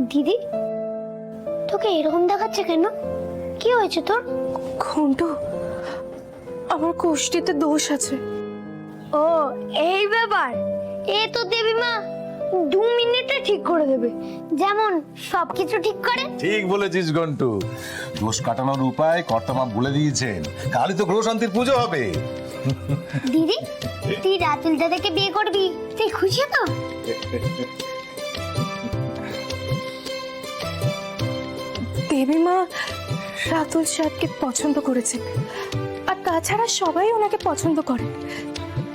দিদি, তোকে এরকম দেখাচ্ছে কেন? কি হয়েছে তোর? ঘন্টু, আমার কোষ্ঠীতে দোষ আছে। ও, এই ব্যাপার। এ তো দেবী মা 2 মিনিটে ঠিক করে দেবে, যেমন সবকিছু ঠিক করে। ঠিক বলেছিস ঘন্টু, দোষ কাটানোর উপায় কর্তামা বলে দিয়েছেন। কালই তো গ্রহ শান্তির পুজো হবে। দিদি, তুই রাতুল দাদাকে বিয়ে করবি, তুই খুশি তো? দেবীমা রাতুল সাহেবকে পছন্দ করেছে, আর তাছাড়া সবাই ওনাকে পছন্দ করে,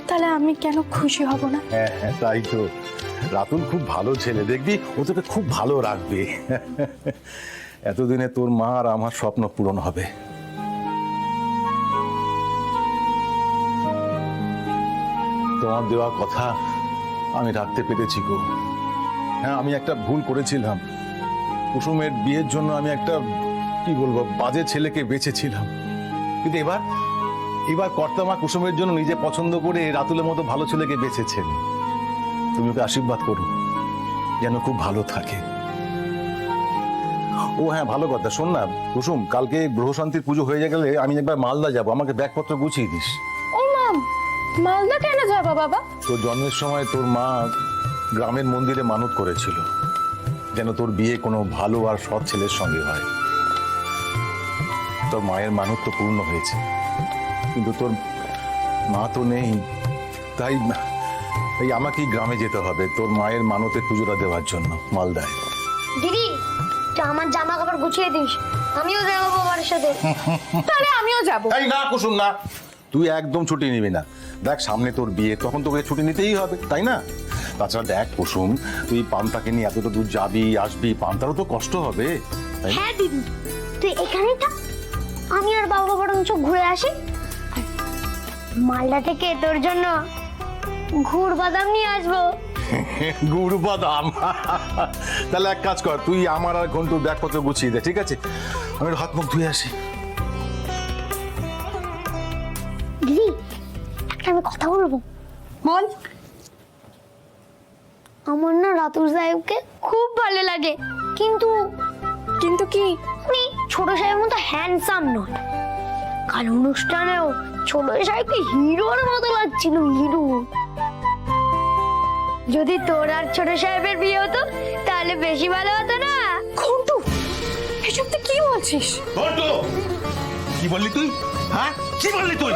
তাহলে আমি কেন খুশি হব না? হ্যাঁ হ্যাঁ, তাই তো। রাতুল খুব ভালো ছেলে, দেখবি ও তোকে খুব ভালো রাখবে। এতদিনে তোর মা আর আমার স্বপ্ন পূরণ হবে। তোমার দেওয়া কথা আমি রাখতে পেরেছি গো। হ্যাঁ, আমি একটা ভুল করেছিলাম। কুসুমের বিয়ের জন্য আমি একটা কি বলবো বাজে ছেলেকে বেছেছিলাম, কিন্তু এবার কর্তামা কুসুমের জন্য নিজে পছন্দ করে রাতুলের মতো ভালো ছেলেকে বেছেছেন। তুমি ওকে আশীর্বাদ করো যেন খুব ভালো থাকে। ও হ্যাঁ, ভালো কথা, শোন না কুসুম, কালকে গ্রহ শান্তির পুজো হয়ে গেলে আমি একবার মালদা যাব, আমাকে ব্যাগপত্র গুছিয়ে দিস। ও মাম, মালদা কেন যাবা বাবা? তোর জন্মের সময় তোর মা গ্রামের মন্দিরে মানত করেছিল যেন তোর বিয়ে কোনো ভালো আর সৎ ছেলের সঙ্গে হয়। তোর মায়ের মানত তো পূর্ণ হয়েছে, কিন্তু তোর মা তো নেই, তাই আমাকেই গ্রামে যেতে হবে তোর মায়ের মানতের পুজোটা দেওয়ার জন্য মালদায়। দিদি, তুই আমার জামা কাপড় গুছিয়ে দিস, আমিও যাবো বাবার সাথে। তাহলে আমিও যাব। এই না কুসুম, না, তুই একদম ছুটি নিবি না। দেখ সামনে তোর বিয়ে, তখন তোকে ছুটি নিতেই হবে, তাই না? তাছাড়া দেখ কুসুম, তুই পান্তাকে নিয়ে এতটা দূর যাবি আসবি, পান্তারও তো কষ্ট হবে, তাই না? হ্যাঁ দিদি, তুই এখানেই থাক, আমি আর বাবা বরঞ্চ ঘুরে আসি। আর মালদা থেকে তোর জন্য গুড় বাদাম নিয়ে আসবো। গুড় বাদাম? তাহলে এক কাজ কর, তুই আমার আর ঘন্টুর ব্যাগপত্র গুছিয়ে দে, ঠিক আছে? আমি একটু হাত মুখ ধুয়ে আসি। দিদি, একটা আমি কথা বলবো। বল। আমার না রাতুল সাহেবকে খুব ভালো লাগে, কিন্তু কিন্তু কি? উনি ছোট সাহেবের মতো হ্যান্ডসাম নয়। কাল অনুষ্ঠানেও ছোট সাহেবকে হিরোর মতো লাগছিল, হিরো। যদি তোর আর ছোট সাহেবের বিয়ে হতো তাহলে বেশি ভালো হতো না? ঘন্টু, এসব তুই কি বলছিস? ঘন্টু, কি বললি তুই? হ্যাঁ, কি বললি তুই?